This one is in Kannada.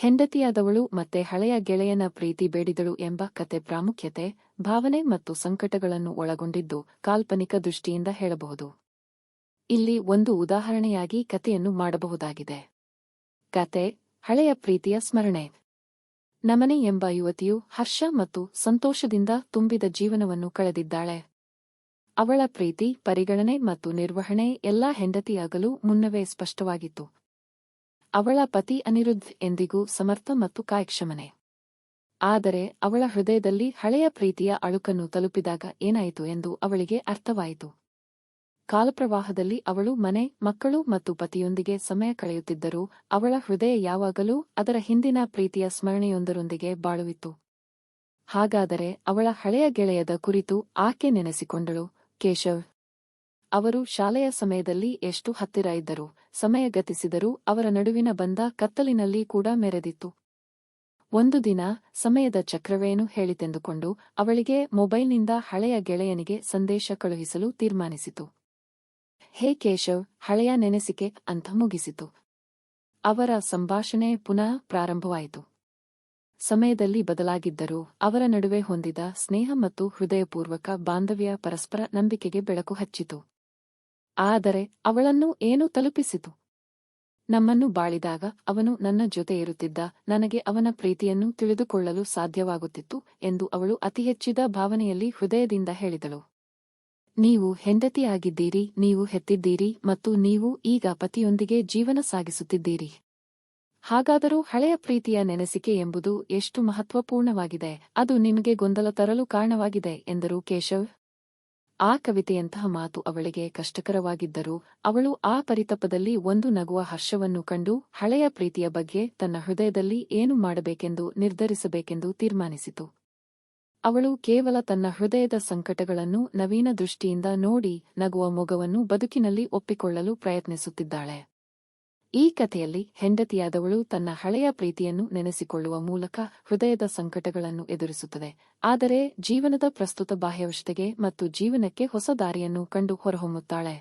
ಹೆಂಡತಿಯಾದವಳು ಮತ್ತೆ ಹಳೆಯ ಗೆಳೆಯನ ಪ್ರೀತಿ ಬೇಡಿದಳು ಎಂಬ ಕತೆ ಪ್ರಾಮುಖ್ಯತೆ, ಭಾವನೆ ಮತ್ತು ಸಂಕಟಗಳನ್ನು ಒಳಗೊಂಡಿದ್ದು ಕಾಲ್ಪನಿಕ ದೃಷ್ಟಿಯಿಂದ ಹೇಳಬಹುದು. ಇಲ್ಲಿ ಒಂದು ಉದಾಹರಣೆಯಾಗಿ ಕಥೆಯನ್ನು ಮಾಡಬಹುದಾಗಿದೆ. ಕತೆ, ಹಳೆಯ ಪ್ರೀತಿಯ ಸ್ಮರಣೆ. ನಮನಿ ಎಂಬ ಯುವತಿಯು ಹರ್ಷ ಮತ್ತು ಸಂತೋಷದಿಂದ ತುಂಬಿದ ಜೀವನವನ್ನು ಕಳೆದಿದ್ದಾಳೆ. ಅವಳ ಪ್ರೀತಿ, ಪರಿಗಣನೆ ಮತ್ತು ನಿರ್ವಹಣೆ ಎಲ್ಲಾ ಹೆಂಡತಿಯಾಗಲು ಮುನ್ನವೇ ಸ್ಪಷ್ಟವಾಗಿತ್ತು. ಅವಳ ಪತಿ ಅನಿರುದ್ಧ್ ಎಂದಿಗೂ ಸಮರ್ಥ ಮತ್ತು ಕಾಯಕ್ಷಮನೆ. ಆದರೆ ಅವಳ ಹೃದಯದಲ್ಲಿ ಹಳೆಯ ಪ್ರೀತಿಯ ಅಳುಕನ್ನು ತಲುಪಿದಾಗ ಏನಾಯಿತು ಎಂದು ಅವಳಿಗೆ ಅರ್ಥವಾಯಿತು. ಕಾಲಪ್ರವಾಹದಲ್ಲಿ ಅವಳು ಮನೆ, ಮಕ್ಕಳು ಮತ್ತು ಪತಿಯೊಂದಿಗೆ ಸಮಯ ಕಳೆಯುತ್ತಿದ್ದರೂ ಅವಳ ಹೃದಯ ಯಾವಾಗಲೂ ಅದರ ಹಿಂದಿನ ಪ್ರೀತಿಯ ಸ್ಮರಣೆಯೊಂದರೊಂದಿಗೆ ಬಾಳುವಿತ್ತು. ಹಾಗಾದರೆ ಅವಳ ಹಳೆಯ ಗೆಳೆಯದ ಕುರಿತು ಆಕೆ ನೆನೆಸಿಕೊಂಡಳು. ಕೇಶವ್. ಅವರು ಶಾಲೆಯ ಸಮಯದಲ್ಲಿ ಎಷ್ಟು ಹತ್ತಿರ ಇದ್ದರು, ಸಮಯ ಗತಿಸಿದರೂ ಅವರ ನಡುವಿನ ಬಂಧ ಕತ್ತಲಿನಲ್ಲಿ ಕೂಡ ಮೆರೆದಿತ್ತು. ಒಂದು ದಿನ ಸಮಯದ ಚಕ್ರವೇನು ಹೇಳಿತೆಂದುಕೊಂಡು ಅವಳಿಗೆ ಮೊಬೈಲ್ನಿಂದ ಹಳೆಯ ಗೆಳೆಯನಿಗೆ ಸಂದೇಶ ಕಳುಹಿಸಲು ತೀರ್ಮಾನಿಸಿತು. ಹೇ ಕೇಶವ್, ಹಳೆಯ ನೆನೆಸಿಕೆ ಅಂತ ಮುಗಿಸಿತು. ಅವರ ಸಂಭಾಷಣೆ ಪುನಃ ಪ್ರಾರಂಭವಾಯಿತು. ಸಮಯದಲ್ಲಿ ಬದಲಾಗಿದ್ದರೂ ಅವರ ನಡುವೆ ಹೊಂದಿದ ಸ್ನೇಹ ಮತ್ತು ಹೃದಯಪೂರ್ವಕ ಬಾಂಧವ್ಯ ಪರಸ್ಪರ ನಂಬಿಕೆಗೆ ಬೆಳಕು ಹಚ್ಚಿತು. ಆದರೆ ಅವಳನ್ನು ಏನು ತಲುಪಿಸಿತು? ನಮ್ಮನ್ನು ಬಾಳಿದಾಗ ಅವನು ನನ್ನ ಜೊತೆ ಇರುತ್ತಿದ್ದ, ನನಗೆ ಅವನ ಪ್ರೀತಿಯನ್ನು ತಿಳಿದುಕೊಳ್ಳಲು ಸಾಧ್ಯವಾಗುತ್ತಿತ್ತು ಎಂದು ಅವಳು ಅತಿ ಹೆಚ್ಚಿದ ಭಾವನೆಯಲ್ಲಿ ಹೃದಯದಿಂದ ಹೇಳಿದಳು. ನೀವು ಹೆಂಡತಿಯಾಗಿದ್ದೀರಿ, ನೀವು ಹೆತ್ತಿದ್ದೀರಿ ಮತ್ತು ನೀವು ಈಗ ಪತಿಯೊಂದಿಗೆ ಜೀವನ ಸಾಗಿಸುತ್ತಿದ್ದೀರಿ. ಹಾಗಾದರೂ ಹಳೆಯ ಪ್ರೀತಿಯ ನೆನೆಸಿಕೆ ಎಂಬುದು ಎಷ್ಟು ಮಹತ್ವಪೂರ್ಣವಾಗಿದೆ, ಅದು ನಿಮಗೆ ಗೊಂದಲ ತರಲು ಕಾರಣವಾಗಿದೆ ಎಂದರು ಕೇಶವ್. ಆ ಕವಿತೆಯಂತಹ ಮಾತು ಅವಳಿಗೆ ಕಷ್ಟಕರವಾಗಿದ್ದರೂ ಅವಳು ಆ ಪರಿತಪದಲ್ಲಿ ಒಂದು ನಗುವ ಹರ್ಷವನ್ನು ಕಂಡು ಹಳೆಯ ಪ್ರೀತಿಯ ಬಗ್ಗೆ ತನ್ನ ಹೃದಯದಲ್ಲಿ ಏನು ಮಾಡಬೇಕೆಂದು ನಿರ್ಧರಿಸಬೇಕೆಂದು ತೀರ್ಮಾನಿಸಿತು. ಅವಳು ಕೇವಲ ತನ್ನ ಹೃದಯದ ಸಂಕಟಗಳನ್ನು ನವೀನ ದೃಷ್ಟಿಯಿಂದ ನೋಡಿ ನಗುವ ಮೊಗವನ್ನು ಬದುಕಿನಲ್ಲಿ ಒಪ್ಪಿಕೊಳ್ಳಲು ಪ್ರಯತ್ನಿಸುತ್ತಿದ್ದಾಳೆ. ಈ ಕಥೆಯಲ್ಲಿ ಹೆಂಡತಿಯಾದವಳು ತನ್ನ ಹಳೆಯ ಪ್ರೀತಿಯನ್ನು ನೆನೆಸಿಕೊಳ್ಳುವ ಮೂಲಕ ಹೃದಯದ ಸಂಕಟಗಳನ್ನು ಎದುರಿಸುತ್ತದೆ, ಆದರೆ ಜೀವನದ ಪ್ರಸ್ತುತ ಬಾಹ್ಯಾವಸ್ಥೆಗೆ ಮತ್ತು ಜೀವನಕ್ಕೆ ಹೊಸ ದಾರಿಯನ್ನು ಕಂಡು ಹೊರಹೊಮ್ಮುತ್ತಾಳೆ.